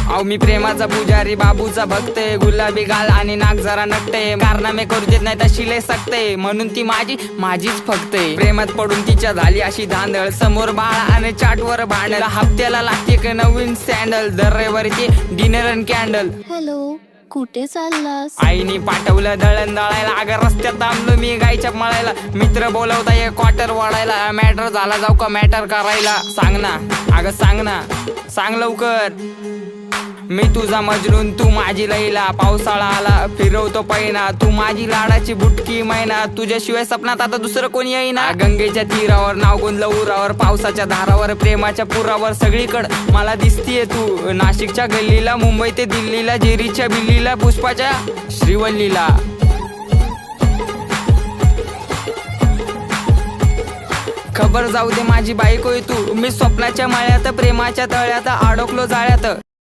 अहो मी प्रेमाचा पुजारी, बाबूचा भक्त, गुलाबी गाल आणि नाक जरा नकटे, कारनामे करू देत नाही तशी लय सकते, म्हणून ती माझीच फक्त. प्रेमात पडून तिच्या झाली अशी धांदळ, समोर बाळा आणि चाटवर भांडल, हप्त्याला लागते एक नवीन सँडल, दर रविवारीची डिनर अँड कॅन्डल. हॅलो, कुठे चाललास? आईने पाठवलं दळण दळायला, अगं रस्त्यात थांबलो मी गायच्या मळायला, मित्र बोलवता एक क्वार्टर वाढायला, मॅटर झाला जाऊ का मॅटर करायला, सांग ना अगं सांग ना, सांग लवकर. मी तुझा मजनून तू माझी लैला, पावसाळा आला फिरवतो पैना, तू माझी लाडाची बुटकी मैना, तुझ्याशिवाय सपनात आता दुसरं कोणी येईना. गंगेच्या तीरावर नाव गुंजलं उरावर, पावसाच्या धारावर, प्रेमाच्या पुरावर, सगळीकडं मला दिसतीये तू. नाशिकच्या गल्लीला, मुंबई ते दिल्लीला, जेरीच्या बिल्लीला, पुष्पाच्या श्रीवल्लीला. खबर जाऊ दे माझी बायकोय तू, मी स्वप्नाच्या माळ्यात, प्रेमाच्या तळ्यात अडकलो जाळ्यात.